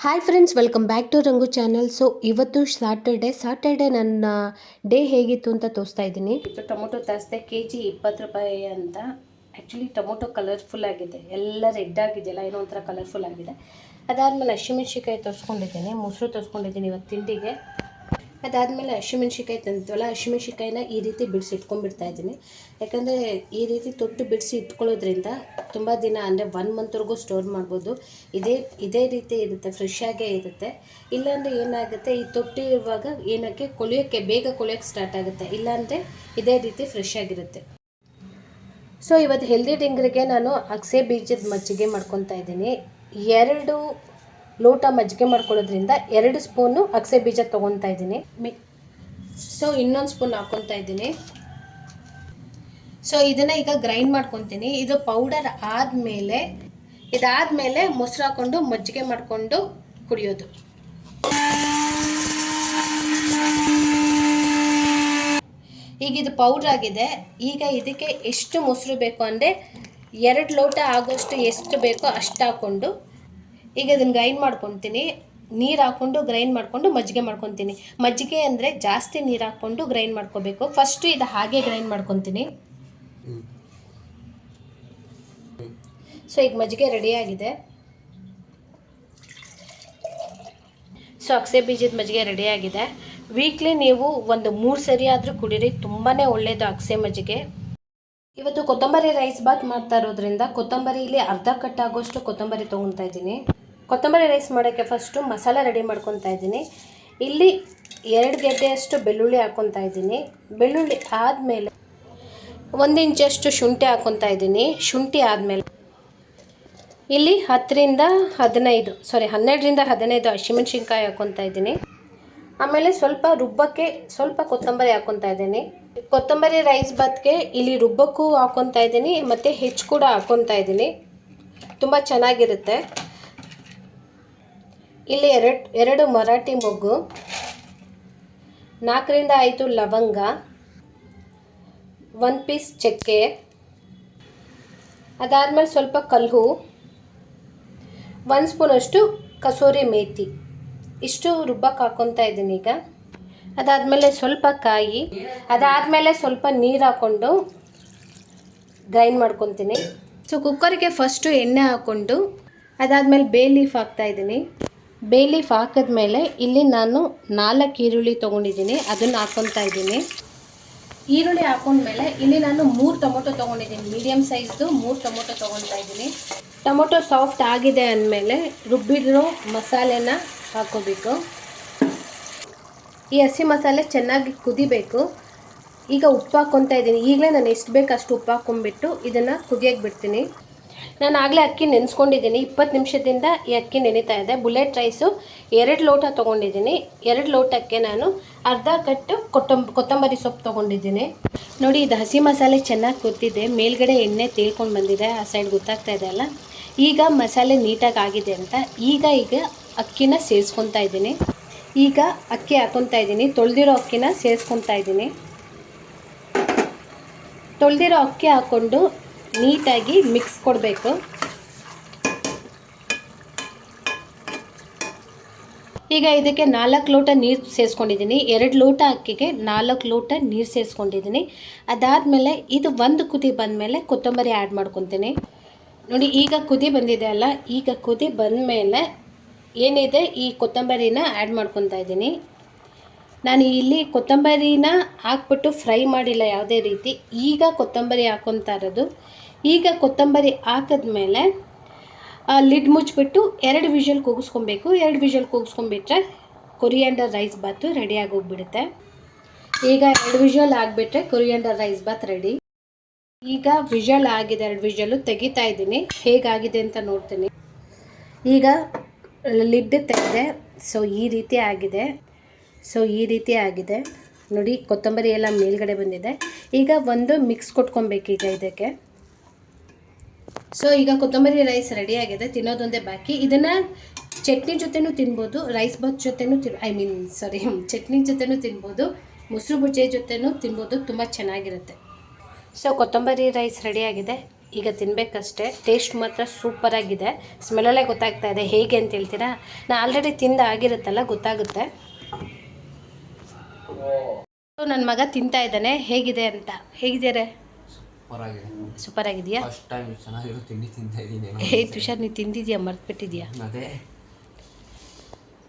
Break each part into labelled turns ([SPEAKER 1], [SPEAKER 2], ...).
[SPEAKER 1] Hi friends, welcome back to Rangu channel. So ಇವತ್ತು Saturday ನನ್ನ day ಹೇಗಿತ್ತು ಅಂತ ತೋರಿಸ್ತಾ ಇದ್ದೀನಿ.
[SPEAKER 2] ಇದು ಟೊಮೊಟೊ ತರಿಸಿದೆ, KG 20 ರೂಪಾಯಿ ಅಂತ. ಆ್ಯಕ್ಚುಲಿ ಟೊಮೊಟೊ ಕಲರ್ಫುಲ್ ಆಗಿದೆ, ಎಲ್ಲ ರೆಡ್ ಆಗಿದೆಯಲ್ಲ, ಏನೋ ಒಂಥರ ಕಲರ್ಫುಲ್ ಆಗಿದೆ. ಅದಾದಮೇಲೆ ಹಸಿಮೆಣ್ಸಿಕಾಯಿ ತರಿಸ್ಕೊಂಡಿದ್ದೀನಿ, ಮೊಸರು ತರಿಸ್ಕೊಂಡಿದ್ದೀನಿ ಇವತ್ತು ತಿಂಡಿಗೆ. ಅದಾದಮೇಲೆ ಹಸಿಮೆಣ್ಸಿಕಾಯಿ ತಂದಿದ್ವಲ್ಲ, ಹಸಿಮೆಣ್ಸಿಕಾಯಿನ ಈ ರೀತಿ ಬಿಡಿಸಿ ಇಟ್ಕೊಂಡ್ಬಿಡ್ತಾ ಇದ್ದೀನಿ. ಯಾಕಂದರೆ ಈ ರೀತಿ ತೊಟ್ಟು ಬಿಡಿಸಿ ಇಟ್ಕೊಳ್ಳೋದ್ರಿಂದ ತುಂಬ ದಿನ ಅಂದರೆ 1 ಮಂತ್ವರೆಗೂ ಸ್ಟೋರ್ ಮಾಡ್ಬೋದು. ಇದೇ ರೀತಿ ಇರುತ್ತೆ, ಫ್ರೆಶ್ ಆಗೇ ಇರುತ್ತೆ. ಇಲ್ಲಾಂದರೆ ಏನಾಗುತ್ತೆ, ಈ ತೊಟ್ಟು ಇರುವಾಗ ಏನಕ್ಕೆ ಬೇಗ ಕೊಳೆಯೋಕ್ಕೆ ಸ್ಟಾರ್ಟ್ ಆಗುತ್ತೆ. ಇಲ್ಲಾಂದರೆ ಇದೇ ರೀತಿ ಫ್ರೆಶ್ ಆಗಿರುತ್ತೆ. ಸೊ ಇವತ್ತು ಹೆಲ್ದಿ ಡ್ರಿಂಕ್ಗೆ ನಾನು ಅಗಸೆ ಬೀಜದ ಮಜ್ಜಿಗೆ ಮಾಡ್ಕೊತಾ ಇದ್ದೀನಿ. 2 ಲೋಟ ಮಜ್ಜಿಗೆ ಮಾಡ್ಕೊಳ್ಳೋದ್ರಿಂದ 2 ಸ್ಪೂನು ಅಗಸೆ ಬೀಜ ತೊಗೊತಾ ಇದ್ದೀನಿ. ಸೊ ಇನ್ನೊಂದು ಸ್ಪೂನ್ ಹಾಕ್ಕೊತಾ ಇದ್ದೀನಿ. ಸೊ ಇದನ್ನು ಈಗ ಗ್ರೈಂಡ್ ಮಾಡ್ಕೊತೀನಿ. ಇದು ಪೌಡರ್ ಇದಾದಮೇಲೆ ಮೊಸರು ಹಾಕ್ಕೊಂಡು ಮಜ್ಜಿಗೆ ಮಾಡಿಕೊಂಡು ಕುಡಿಯೋದು. ಈಗ ಇದು ಪೌಡ್ರ್ ಆಗಿದೆ. ಈಗ ಇದಕ್ಕೆ ಎಷ್ಟು ಮೊಸರು ಬೇಕು ಅಂದರೆ 2 ಲೋಟ ಆಗೋಷ್ಟು ಎಷ್ಟು ಬೇಕೋ ಅಷ್ಟು ಹಾಕ್ಕೊಂಡು ಈಗ ಇದನ್ನು ಗ್ರೈಂಡ್ ಮಾಡ್ಕೊತೀನಿ. ನೀರು ಹಾಕ್ಕೊಂಡು ಗ್ರೈಂಡ್ ಮಾಡಿಕೊಂಡು ಮಜ್ಜಿಗೆ ಮಾಡ್ಕೊತೀನಿ. ಮಜ್ಜಿಗೆ ಅಂದರೆ ಜಾಸ್ತಿ ನೀರು ಹಾಕ್ಕೊಂಡು ಗ್ರೈಂಡ್ ಮಾಡ್ಕೋಬೇಕು. ಫಸ್ಟು ಇದು ಹಾಗೆ ಗ್ರೈಂಡ್ ಮಾಡ್ಕೊತೀನಿ. ಸೊ ಈಗ ಮಜ್ಜಿಗೆ ರೆಡಿಯಾಗಿದೆ. ಸೊ ಅಗಸೆ ಬೀಜದ ಮಜ್ಜಿಗೆ ರೆಡಿಯಾಗಿದೆ. ವೀಕ್ಲಿ ನೀವು ಒಂದು 3 ಸರಿ ಆದರೂ ಕುಡೀರಿ, ತುಂಬಾ ಒಳ್ಳೆಯದು ಅಗಸೆ ಮಜ್ಜಿಗೆ. ಇವತ್ತು ಕೊತ್ತಂಬರಿ ರೈಸ್ ಬಾತ್ ಮಾಡ್ತಾ ಇರೋದ್ರಿಂದ ಕೊತ್ತಂಬರಿಲಿ ಅರ್ಧ ಕಟ್ ಆಗೋಷ್ಟು ಕೊತ್ತಂಬರಿ ತೊಗೊತಾ ಇದ್ದೀನಿ. ಕೊತ್ತಂಬರಿ ರೈಸ್ ಮಾಡೋಕ್ಕೆ ಫಸ್ಟು ಮಸಾಲ ರೆಡಿ ಮಾಡ್ಕೊತಾ ಇದ್ದೀನಿ. ಇಲ್ಲಿ 2 ಗೆಡ್ಡೆಯಷ್ಟು ಬೆಳ್ಳುಳ್ಳಿ ಹಾಕ್ಕೊತಾ ಇದ್ದೀನಿ. ಬೆಳ್ಳುಳ್ಳಿ ಆದಮೇಲೆ 1 ಇಂಚಷ್ಟು ಶುಂಠಿ ಹಾಕ್ಕೊತಾ ಇದ್ದೀನಿ. ಶುಂಠಿ ಆದಮೇಲೆ ಇಲ್ಲಿ 12ರಿಂದ 15 ಹಸಿಮೆಣ್ಸಿನ್ಕಾಯಿ ಹಾಕ್ಕೊತಾ ಇದ್ದೀನಿ. ಆಮೇಲೆ ಸ್ವಲ್ಪ ರುಬ್ಬಕ್ಕೆ ಸ್ವಲ್ಪ ಕೊತ್ತಂಬರಿ ಹಾಕ್ಕೊತಾ ಇದ್ದೀನಿ. ಕೊತ್ತಂಬರಿ ರೈಸ್ ಬಾತ್ಗೆ ಇಲ್ಲಿ ರುಬ್ಬಕ್ಕೂ ಹಾಕ್ಕೊತಾ ಇದ್ದೀನಿ ಮತ್ತು ಹೆಚ್ಚು ಕೂಡ ಹಾಕ್ಕೊತಾ ಇದ್ದೀನಿ. ತುಂಬ ಚೆನ್ನಾಗಿರುತ್ತೆ. ಇಲ್ಲಿ 2 ಮರಾಠಿ ಮೊಗ್ಗು, 4ರಿಂದ 5 ಲವಂಗ, 1 ಪೀಸ್ ಚಕ್ಕೆ, ಅದಾದಮೇಲೆ ಸ್ವಲ್ಪ ಕಲ್ಲು, 1 ಸ್ಪೂನಷ್ಟು ಕಸೂರಿ ಮೇಥಿ, ಇಷ್ಟು ರುಬ್ಬಕ್ಕೆ ಹಾಕ್ಕೊತಾ ಇದ್ದೀನಿ ಈಗ. ಅದಾದಮೇಲೆ ಸ್ವಲ್ಪ ಕಾಯಿ, ಅದಾದಮೇಲೆ ಸ್ವಲ್ಪ ನೀರು ಹಾಕ್ಕೊಂಡು ಗ್ರೈಂಡ್ ಮಾಡ್ಕೊತೀನಿ. ಸೊ ಕುಕ್ಕರಿಗೆ ಫಸ್ಟು ಎಣ್ಣೆ ಹಾಕ್ಕೊಂಡು ಅದಾದಮೇಲೆ ಬೇ ಲೀಫ್ ಹಾಕ್ತಾಯಿದ್ದೀನಿ. ಬೇ ಲೀಫ್ ಹಾಕಿದ್ಮೇಲೆ ಇಲ್ಲಿ ನಾನು 4 ಈರುಳ್ಳಿ ತೊಗೊಂಡಿದ್ದೀನಿ, ಅದನ್ನು ಹಾಕ್ಕೊತಾ ಇದ್ದೀನಿ. ಈರುಳ್ಳಿ ಹಾಕ್ಕೊಂಡ್ಮೇಲೆ ಇಲ್ಲಿ ನಾನು 3 ಟೊಮೊಟೊ ತೊಗೊಂಡಿದ್ದೀನಿ, ಮೀಡಿಯಮ್ ಸೈಜ್ದು 3 ಟೊಮೊಟೊ ತೊಗೊತಾ ಇದ್ದೀನಿ. ಟೊಮೊಟೊ ಸಾಫ್ಟ್ ಆಗಿದೆ ಅಂದಮೇಲೆ ರುಬ್ಬಿರೋ ಮಸಾಲೆನ ಹಾಕ್ಕೋಬೇಕು. ಈ ಹಸಿ ಮಸಾಲೆ ಚೆನ್ನಾಗಿ ಕುದಿಬೇಕು. ಈಗ ಉಪ್ಪು ಹಾಕ್ಕೊತಾ ಇದ್ದೀನಿ. ಈಗಲೇ ನಾನು ಎಷ್ಟು ಬೇಕು ಅಷ್ಟು ಉಪ್ಪು ಹಾಕ್ಕೊಂಬಿಟ್ಟು ಇದನ್ನು ಕುದಿಯೋಕ್ಕೆ ಬಿಡ್ತೀನಿ. ನಾನು ಆಗಲೇ ಅಕ್ಕಿ ನೆನೆಸ್ಕೊಂಡಿದ್ದೀನಿ. 20 ನಿಮಿಷದಿಂದ ಈ ಅಕ್ಕಿ ನೆನೀತಾ ಇದೆ. ಬುಲೆಟ್ ರೈಸು 2 ಲೋಟ ತೊಗೊಂಡಿದ್ದೀನಿ. 2 ಲೋಟಕ್ಕೆ ನಾನು ಅರ್ಧ ಕಟ್ಟು ಕೊತ್ತಂಬರಿ ಸೊಪ್ಪು ತೊಗೊಂಡಿದ್ದೀನಿ. ನೋಡಿ, ಇದು ಹಸಿ ಮಸಾಲೆ ಚೆನ್ನಾಗಿ ಕುದ್ದಿದೆ, ಮೇಲ್ಗಡೆ ಎಣ್ಣೆ ತೇಲ್ಕೊಂಡು ಬಂದಿದೆ, ಆ ಸೈಡ್ ಗೊತ್ತಾಗ್ತಾ ಇದೆ ಅಲ್ಲ. ಈಗ ಮಸಾಲೆ ನೀಟಾಗಿ ಆಗಿದೆ ಅಂತ ಈಗ ಅಕ್ಕಿನ ಸೇರಿಸ್ಕೊತಾ ಇದ್ದೀನಿ. ಈಗ ಅಕ್ಕಿ ಹಾಕ್ಕೊತಾ ಇದ್ದೀನಿ. ತೊಳೆದಿರೋ ಅಕ್ಕಿನ ಸೇರಿಸ್ಕೊತಾ ಇದ್ದೀನಿ. ತೊಳೆದಿರೋ ಅಕ್ಕಿ ಹಾಕ್ಕೊಂಡು ನೀಟಾಗಿ ಮಿಕ್ಸ್ ಕೊಡಬೇಕು. ಈಗ ಇದಕ್ಕೆ 4 ಲೋಟ ನೀರು ಸೇರಿಸ್ಕೊಂಡಿದ್ದೀನಿ. 2 ಲೋಟ ಅಕ್ಕಿಗೆ 4 ಲೋಟ ನೀರು ಸೇರಿಸ್ಕೊಂಡಿದ್ದೀನಿ. ಅದಾದಮೇಲೆ ಇದು 1 ಕುದಿ ಬಂದಮೇಲೆ ಕೊತ್ತಂಬರಿ ಆ್ಯಡ್ ಮಾಡ್ಕೊತೀನಿ. ನೋಡಿ, ಈಗ ಕುದಿ ಬಂದಿದೆ ಅಲ್ಲ, ಈಗ ಕುದಿ ಬಂದಮೇಲೆ ಏನಿದೆ ಈ ಕೊತ್ತಂಬರಿನ ಆ್ಯಡ್ ಮಾಡ್ಕೊತಾ ಇದ್ದೀನಿ. ನಾನು ಇಲ್ಲಿ ಕೊತ್ತಂಬರಿನ ಹಾಕ್ಬಿಟ್ಟು ಫ್ರೈ ಮಾಡಿಲ್ಲ ಯಾವುದೇ ರೀತಿ. ಈಗ ಕೊತ್ತಂಬರಿ ಹಾಕ್ಕೊತಾ ಇರೋದು. ಈಗ ಕೊತ್ತಂಬರಿ ಹಾಕಿದ್ಮೇಲೆ ಲಿಡ್ ಮುಚ್ಚಿಬಿಟ್ಟು 2 ವಿಷಲ್ ಕೂಗಿಸ್ಕೊಬೇಕು. 2 ವಿಷಲ್ ಕೂಗಿಸ್ಕೊಂಬಿಟ್ರೆ ಕೊರಿಯಾಂಡರ್ ರೈಸ್ ಬಾತು ರೆಡಿಯಾಗಿ ಹೋಗ್ಬಿಡುತ್ತೆ. ಈಗ 2 ವಿಷಲ್ ಆಗಿಬಿಟ್ರೆ ಕೊರಿಯಾಂಡರ್ ರೈಸ್ ಬಾತ್ ರೆಡಿ. ಈಗ ವಿಷಲ್ ಆಗಿದೆ, 2 ವಿಷಲು ತೆಗಿತಾ ಇದ್ದೀನಿ. ಹೇಗಾಗಿದೆ ಅಂತ ನೋಡ್ತೀನಿ. ಈಗ ಲಿಡ್ ತೆಗೆದೆ. ಸೊ ಈ ರೀತಿ ಆಗಿದೆ ನೋಡಿ, ಕೊತ್ತಂಬರಿ ಎಲ್ಲ ಮೇಲ್ಗಡೆ ಬಂದಿದೆ. ಈಗ ಒಂದು ಮಿಕ್ಸ್ ಕೊಟ್ಕೊಬೇಕು ಈಗ ಇದಕ್ಕೆ. ಸೊ ಈಗ ಕೊತ್ತಂಬರಿ ರೈಸ್ ರೆಡಿಯಾಗಿದೆ, ತಿನ್ನೋದೊಂದೇ ಬಾಕಿ. ಇದನ್ನು ಚಟ್ನಿ ಜೊತೆನೂ ತಿನ್ಬೋದು, ರೈಸ್ ಬಾತ್ ಜೊತೆನೂ ಚಟ್ನಿ ಜೊತೆನೂ ತಿನ್ಬೋದು, ಮೊಸರು ಬಜ್ಜಿ ಜೊತೆನೂ ತಿನ್ಬೋದು, ತುಂಬ ಚೆನ್ನಾಗಿರುತ್ತೆ. ಸೊ ಕೊತ್ತಂಬರಿ ರೈಸ್ ರೆಡಿಯಾಗಿದೆ. ಈಗ ತಿನ್ನಬೇಕಷ್ಟೇ. ಟೇಸ್ಟ್ ಮಾತ್ರ ಸೂಪರಾಗಿದೆ. ಸ್ಮೆಲ್ಲಲ್ಲೇ ಗೊತ್ತಾಗ್ತಾ ಇದೆ. ಹೇಗೆ ಅಂತ ಹೇಳ್ತೀರಾ? ನಾನು ಆಲ್ರೆಡಿ ತಿಂದು ಆಗಿರುತ್ತಲ್ಲ, ಗೊತ್ತಾಗುತ್ತೆ. ನನ್ನ ಮಗ ತಿಂತಾ ಇದ್ದಾನೆ. ಹೇಗಿದೆ ಅಂತ. ಹೇಗಿದ್ದಾರೆ? ಸೂಪರ್ ಆಗಿದೆಯಾ? ಹೇ ತುಷಾರ್, ನೀನು ತಿಂದಿದ್ಯಾ? ಮರ್ತ್ಬಿಟ್ಟಿದ್ಯಾ?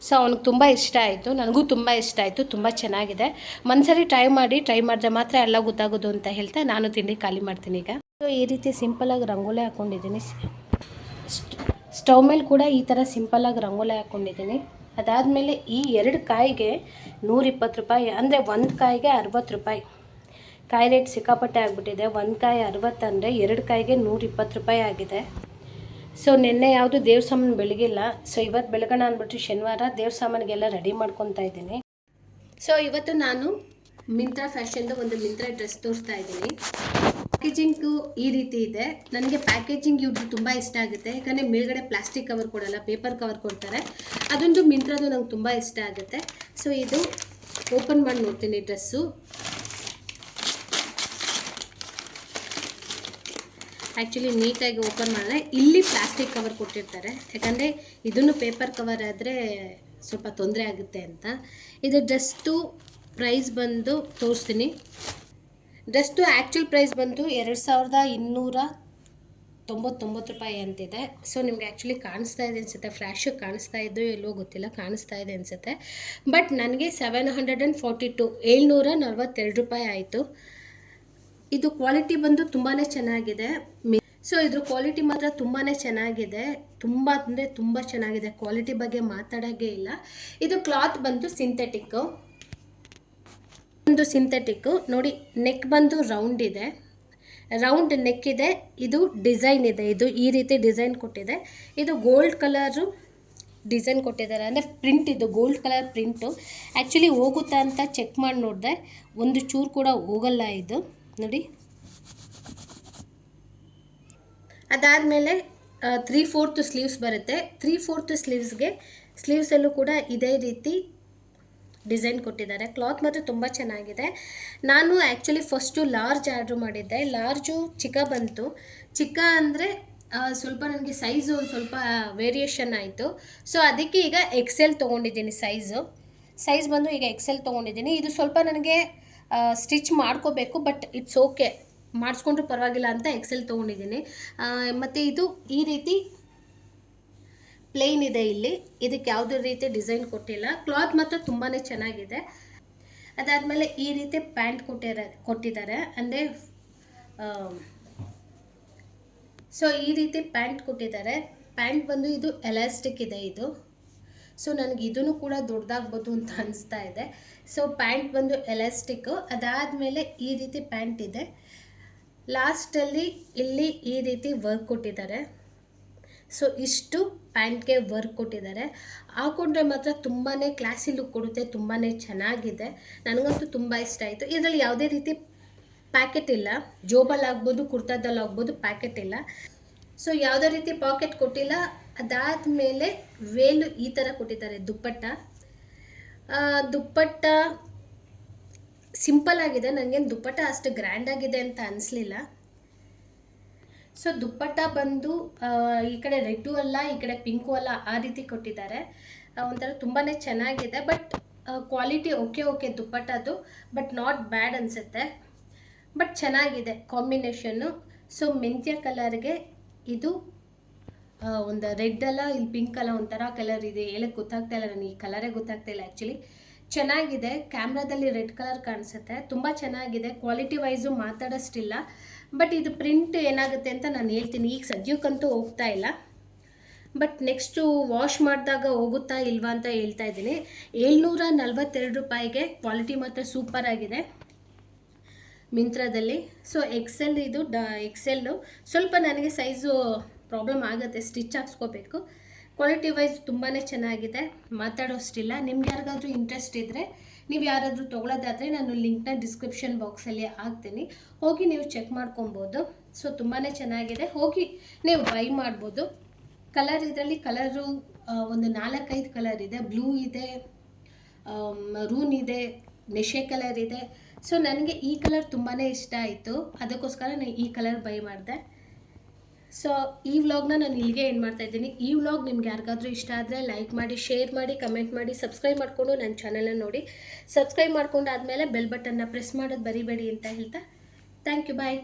[SPEAKER 2] ಸೊ ಅವ್ನಿಗೆ ತುಂಬ ಇಷ್ಟ ಆಯಿತು, ನನಗೂ ತುಂಬ ಇಷ್ಟ ಆಯಿತು. ತುಂಬ ಚೆನ್ನಾಗಿದೆ. ಒಂದ್ಸರಿ ಟ್ರೈ ಮಾಡಿದ್ರೆ ಮಾತ್ರ ಎಲ್ಲ ಗೊತ್ತಾಗೋದು ಅಂತ ಹೇಳ್ತಾ ನಾನು ತಿಂಡಿ ಖಾಲಿ ಮಾಡ್ತೀನಿ ಈಗ. ಸೊ ಈ ರೀತಿ ಸಿಂಪಲಾಗಿ ರಂಗೋಲಿ ಹಾಕ್ಕೊಂಡಿದ್ದೀನಿ. ಸ್ಟವ್ ಮೇಲೆ ಕೂಡ ಈ ಥರ ಸಿಂಪಲಾಗಿ ರಂಗೋಲಿ ಹಾಕ್ಕೊಂಡಿದ್ದೀನಿ. ಅದಾದಮೇಲೆ ಈ 2 ಕಾಯಿಗೆ 120 ರೂಪಾಯಿ, ಅಂದರೆ 1 ಕಾಯಿಗೆ 60 ರೂಪಾಯಿ. ಕಾಯಿ ರೇಟ್ ಸಿಕ್ಕಾಪಟ್ಟೆ ಆಗಿಬಿಟ್ಟಿದೆ. 1 ಕಾಯಿ 60 ಅಂದರೆ 2 ಕಾಯಿಗೆ 120 ರೂಪಾಯಿ ಆಗಿದೆ. ಸೊ ನಿನ್ನೆ ಯಾವುದು ದೇವ್ರ ಸಾಮಾನು ಬೆಳಗಿಲ್ಲ. ಸೊ ಇವತ್ತು ಬೆಳಗೋಣ ಅಂದ್ಬಿಟ್ಟು ಶನಿವಾರ ದೇವ್ರ ಸಾಮಾನಿಗೆಲ್ಲ ರೆಡಿ ಮಾಡ್ಕೊತಾ ಇದ್ದೀನಿ. ಸೊ ಇವತ್ತು ನಾನು ಮಿಂತ್ರಾ ಫ್ಯಾಷನ್ದು ಒಂದು ಮಿಂತ್ರಾ ಡ್ರೆಸ್ ತೋರಿಸ್ತಾ ಇದ್ದೀನಿ. ಪ್ಯಾಕೇಜಿಂಗು ಈ ರೀತಿ ಇದೆ. ನನಗೆ ಪ್ಯಾಕೇಜಿಂಗ್ ಇವ್ರದ್ದು ತುಂಬ ಇಷ್ಟ ಆಗುತ್ತೆ. ಯಾಕಂದರೆ ಮೇಲ್ಗಡೆ ಪ್ಲಾಸ್ಟಿಕ್ ಕವರ್ ಕೊಡಲ್ಲ, ಪೇಪರ್ ಕವರ್ ಕೊಡ್ತಾರೆ. ಅದೊಂದು ಮಿಂತ್ರಾದು ನಂಗೆ ತುಂಬ ಇಷ್ಟ ಆಗುತ್ತೆ. ಸೊ ಇದು ಓಪನ್ ಮಾಡಿ ನೋಡ್ತೀನಿ ಡ್ರೆಸ್ಸು. ಆ್ಯಕ್ಚುಲಿ ನೀಟಾಗಿ ಓಪನ್ ಮಾಡಿದ್ರೆ ಇಲ್ಲಿ ಪ್ಲಾಸ್ಟಿಕ್ ಕವರ್ ಕೊಟ್ಟಿರ್ತಾರೆ. ಯಾಕಂದರೆ ಇದನ್ನು ಪೇಪರ್ ಕವರ್ ಆದರೆ ಸ್ವಲ್ಪ ತೊಂದರೆ ಆಗುತ್ತೆ ಅಂತ. ಇದು ಡ್ರೆಸ್ದು ಪ್ರೈಸ್ ಬಂದು ತೋರಿಸ್ತೀನಿ. ಡ್ರೆಸ್ದು ಆ್ಯಕ್ಚುಲ್ ಪ್ರೈಸ್ ಬಂದು 2299 ರೂಪಾಯಿ ಅಂತಿದೆ. ಸೊ ನಿಮಗೆ ಆ್ಯಕ್ಚುಲಿ ಕಾಣಿಸ್ತಾ ಇದೆ ಅನಿಸುತ್ತೆ, ಫ್ಲ್ಯಾಶಿಗೆ ಕಾಣಿಸ್ತಾ ಇದ್ದು ಎಲ್ಲೋ ಗೊತ್ತಿಲ್ಲ, ಕಾಣಿಸ್ತಾ ಇದೆ ಅನಿಸುತ್ತೆ. ಬಟ್ ನನಗೆ 742 742 ರೂಪಾಯಿ ಆಯಿತು. ಇದು ಕ್ವಾಲಿಟಿ ಬಂದು ತುಂಬಾ ಚೆನ್ನಾಗಿದೆ. ಸೊ ಇದ್ರ ಕ್ವಾಲಿಟಿ ಮಾತ್ರ ತುಂಬಾ ಚೆನ್ನಾಗಿದೆ. ತುಂಬ ಅಂದರೆ ತುಂಬ ಚೆನ್ನಾಗಿದೆ. ಕ್ವಾಲಿಟಿ ಬಗ್ಗೆ ಮಾತಾಡೋಂಗೇ ಇಲ್ಲ. ಇದು ಕ್ಲಾತ್ ಬಂದು ಸಿಂಥೆಟಿಕ್ಕು. ಒಂದು ಸಿಂಥೆಟಿಕ್ಕು ನೋಡಿ. ನೆಕ್ ಬಂದು ರೌಂಡ್ ಇದೆ, ರೌಂಡ್ ನೆಕ್ ಇದೆ. ಇದು ಡಿಸೈನ್ ಇದೆ, ಇದು ಈ ರೀತಿ ಡಿಸೈನ್ ಕೊಟ್ಟಿದೆ. ಇದು ಗೋಲ್ಡ್ ಕಲರು ಡಿಸೈನ್ ಕೊಟ್ಟಿದ್ದಾರೆ, ಅಂದರೆ ಪ್ರಿಂಟ್. ಇದು ಗೋಲ್ಡ್ ಕಲರ್ ಪ್ರಿಂಟು. ಆ್ಯಕ್ಚುಲಿ ಹೋಗುತ್ತಾ ಅಂತ ಚೆಕ್ ಮಾಡಿ ನೋಡಿದೆ, ಒಂದು ಚೂರು ಕೂಡ ಹೋಗಲ್ಲ ಇದು ನೋಡಿ. ಅದಾದಮೇಲೆ 3/4 ಸ್ಲೀವ್ಸ್ ಬರುತ್ತೆ. 3/4 ಸ್ಲೀವ್ಸಲ್ಲೂ ಕೂಡ ಇದೇ ರೀತಿ ಡಿಸೈನ್ ಕೊಟ್ಟಿದ್ದಾರೆ. ಕ್ಲಾತ್ ಮಾತ್ರ ತುಂಬ ಚೆನ್ನಾಗಿದೆ. ನಾನು ಆ್ಯಕ್ಚುಲಿ ಫಸ್ಟು ಲಾರ್ಜ್ ಆರ್ಡ್ರ್ ಮಾಡಿದ್ದೆ. ಲಾರ್ಜು ಚಿಕ್ಕ ಬಂತು. ಚಿಕ್ಕ ಅಂದರೆ ಸ್ವಲ್ಪ ನನಗೆ ಸೈಜು ಒಂದು ಸ್ವಲ್ಪ ವೇರಿಯೇಷನ್ ಆಯಿತು. ಸೊ ಅದಕ್ಕೆ ಈಗ XL ತೊಗೊಂಡಿದ್ದೀನಿ. ಸೈಜ್ ಬಂದು ಈಗ XL ತೊಗೊಂಡಿದ್ದೀನಿ. ಇದು ಸ್ವಲ್ಪ ನನಗೆ ಸ್ಟಿಚ್ ಮಾಡ್ಕೋಬೇಕು, ಬಟ್ ಇಟ್ಸ್ ಓಕೆ, ಮಾಡಿಸ್ಕೊಂಡ್ರೂ ಪರವಾಗಿಲ್ಲ ಅಂತ XL ತೊಗೊಂಡಿದ್ದೀನಿ. ಮತ್ತು ಇದು ಈ ರೀತಿ ಪ್ಲೇನ್ ಇದೆ. ಇಲ್ಲಿ ಇದಕ್ಕೆ ಯಾವುದೇ ರೀತಿ ಡಿಸೈನ್ ಕೊಟ್ಟಿಲ್ಲ. ಕ್ಲಾತ್ ಮಾತ್ರ ತುಂಬಾ ಚೆನ್ನಾಗಿದೆ. ಅದಾದಮೇಲೆ ಈ ರೀತಿ ಪ್ಯಾಂಟ್ ಕೊಟ್ಟಿದ್ದಾರೆ, ಅಂದರೆ ಸೊ ಈ ರೀತಿ ಪ್ಯಾಂಟ್ ಕೊಟ್ಟಿದ್ದಾರೆ. ಪ್ಯಾಂಟ್ ಬಂದು ಇದು ಎಲಾಸ್ಟಿಕ್ ಇದೆ ಇದು. ಸೊ ನನಗೆ ಇದನ್ನು ಕೂಡ ದೊಡ್ಡದಾಗ್ಬೋದು ಅಂತ ಅನಿಸ್ತಾ ಇದೆ. ಸೊ ಪ್ಯಾಂಟ್ ಬಂದು ಎಲಾಸ್ಟಿಕ್ಕು. ಅದಾದಮೇಲೆ ಈ ರೀತಿ ಪ್ಯಾಂಟ್ ಇದೆ. ಲಾಸ್ಟಲ್ಲಿ ಇಲ್ಲಿ ಈ ರೀತಿ ವರ್ಕ್ ಕೊಟ್ಟಿದ್ದಾರೆ. ಸೊ ಇಷ್ಟು ಪ್ಯಾಂಟ್ಗೆ ವರ್ಕ್ ಕೊಟ್ಟಿದ್ದಾರೆ. ಹಾಕೊಂಡ್ರೆ ಮಾತ್ರ ತುಂಬಾ ಕ್ಲಾಸಿ ಲುಕ್ ಕೊಡುತ್ತೆ. ತುಂಬಾ ಚೆನ್ನಾಗಿದೆ. ನನಗಂತೂ ತುಂಬ ಇಷ್ಟ ಆಯಿತು. ಇದರಲ್ಲಿ ಯಾವುದೇ ರೀತಿ ಪ್ಯಾಕೆಟ್ ಇಲ್ಲ. ಜೋಬಲ್ಲಿ ಆಗ್ಬೋದು, ಕುರ್ತಾದಲ್ಲಿ ಆಗ್ಬೋದು, ಪ್ಯಾಕೆಟ್ ಇಲ್ಲ. ಸೊ ಯಾವುದೇ ರೀತಿ ಪಾಕೆಟ್ ಕೊಟ್ಟಿಲ್ಲ. ಅದಾದಮೇಲೆ ವೇಲು ಈ ಥರ ಕೊಟ್ಟಿದ್ದಾರೆ. ದುಪ್ಪಟ್ಟ ಸಿಂಪಲ್ ಆಗಿದೆ. ನನಗೇನು ದುಪ್ಪಟ್ಟ ಅಷ್ಟು ಗ್ರ್ಯಾಂಡ್ ಆಗಿದೆ ಅಂತ ಅನಿಸ್ಲಿಲ್ಲ. ಸೊ ದುಪ್ಪಟ್ಟ ಬಂದು ಈ ಕಡೆ ರೆಡ್ಡು ಅಲ್ಲ, ಈ ಕಡೆ ಪಿಂಕು ಅಲ್ಲ, ಆ ರೀತಿ ಕೊಟ್ಟಿದ್ದಾರೆ. ಒಂಥರ ತುಂಬಾ ಚೆನ್ನಾಗಿದೆ. ಬಟ್ ಕ್ವಾಲಿಟಿ ಓಕೆ ದುಪ್ಪಟ್ಟದು, ಬಟ್ ನಾಟ್ ಬ್ಯಾಡ್ ಅನಿಸುತ್ತೆ. ಬಟ್ ಚೆನ್ನಾಗಿದೆ ಕಾಂಬಿನೇಷನ್ನು. ಸೊ ಮೆಂತ್ಯ ಕಲರ್ಗೆ ಇದು ಒಂದು ರೆಡ್ ಅಲ್ಲ, ಇಲ್ಲಿ ಪಿಂಕ್ ಅಲ್ಲ, ಒಂಥರ ಕಲರ್ ಇದೆ. ಹೇಳಕ್ಕೆ ಗೊತ್ತಾಗ್ತಾ ಇಲ್ಲ ನನಗೆ, ಈ ಕಲರೇ ಗೊತ್ತಾಗ್ತಾ ಇಲ್ಲ ಆ್ಯಕ್ಚುಲಿ. ಚೆನ್ನಾಗಿದೆ. ಕ್ಯಾಮ್ರಾದಲ್ಲಿ ರೆಡ್ ಕಲರ್ ಕಾಣಿಸುತ್ತೆ. ತುಂಬ ಚೆನ್ನಾಗಿದೆ. ಕ್ವಾಲಿಟಿ ವೈಸು ಮಾತಾಡೋಷ್ಟಿಲ್ಲ. ಬಟ್ ಇದು ಪ್ರಿಂಟ್ ಏನಾಗುತ್ತೆ ಅಂತ ನಾನು ಹೇಳ್ತೀನಿ. ಈಗ ಸದ್ಯಕ್ಕಂತೂ ಹೋಗ್ತಾ ಇಲ್ಲ, ಬಟ್ ನೆಕ್ಸ್ಟು ವಾಶ್ ಮಾಡಿದಾಗ ಹೋಗುತ್ತಾ ಇಲ್ವಾ ಅಂತ ಹೇಳ್ತಾ ಇದ್ದೀನಿ. 742 ರೂಪಾಯಿಗೆ ಕ್ವಾಲಿಟಿ ಮಾತ್ರ ಸೂಪರ್ ಆಗಿದೆ ಮಿಂತ್ರಾದಲ್ಲಿ. ಸೊ XL ಇದು XL. ಸ್ವಲ್ಪ ನನಗೆ ಸೈಜು ಪ್ರಾಬ್ಲಮ್ ಆಗುತ್ತೆ, ಸ್ಟಿಚ್ ಹಾಕ್ಸ್ಕೋಬೇಕು. ಕ್ವಾಲಿಟಿ ವೈಸ್ ತುಂಬಾ ಚೆನ್ನಾಗಿದೆ, ಮಾತಾಡೋಷ್ಟಿಲ್ಲ. ನಿಮ್ಗೆ ಯಾರಿಗಾದ್ರೂ ಇಂಟ್ರೆಸ್ಟ್ ಇದ್ದರೆ, ನೀವು ಯಾರಾದರೂ ತೊಗೊಳ್ಳೋದಾದರೆ ನಾನು ಲಿಂಕ್ನ ಡಿಸ್ಕ್ರಿಪ್ಷನ್ ಬಾಕ್ಸಲ್ಲಿ ಹಾಕ್ತೀನಿ, ಹೋಗಿ ನೀವು ಚೆಕ್ ಮಾಡ್ಕೊಬೋದು. ಸೊ ತುಂಬಾ ಚೆನ್ನಾಗಿದೆ, ಹೋಗಿ ನೀವು ಬೈ ಮಾಡ್ಬೋದು. ಕಲರ್ ಇದರಲ್ಲಿ ಕಲರು ಒಂದು 4-5 ಕಲರ್ ಇದೆ. ಬ್ಲೂ ಇದೆ, ಮರೂನ್ ಇದೆ, ನೆಶೆ ಕಲರ್ ಇದೆ. ಸೊ ನನಗೆ ಈ ಕಲರ್ ತುಂಬಾ ಇಷ್ಟ ಆಯಿತು, ಅದಕ್ಕೋಸ್ಕರ ನಾನು ಈ ಕಲರ್ ಬೈ ಮಾಡಿದೆ. ಸೊ ಈ ವ್ಲಾಗ್ನ ನಾನು ಇಲ್ಲಿಗೆ ಏನು ಮಾಡ್ತಾಯಿದ್ದೀನಿ. ಈ ವ್ಲಾಗ್ ನಿಮ್ಗೆ ಯಾರಿಗಾದ್ರೂ ಇಷ್ಟ ಆದರೆ ಲೈಕ್ ಮಾಡಿ, ಶೇರ್ ಮಾಡಿ, ಕಮೆಂಟ್ ಮಾಡಿ, ಸಬ್ಸ್ಕ್ರೈಬ್ ಮಾಡಿಕೊಂಡು ನನ್ನ ಚಾನಲನ್ನು ನೋಡಿ. ಸಬ್ಸ್ಕ್ರೈಬ್ ಮಾಡ್ಕೊಂಡಾದಮೇಲೆ ಬೆಲ್ ಬಟನ್ನ ಪ್ರೆಸ್ ಮಾಡೋದು ಬರಿಬೇಡಿ ಅಂತ ಹೇಳ್ತಾ ಥ್ಯಾಂಕ್ ಯು, ಬಾಯ್.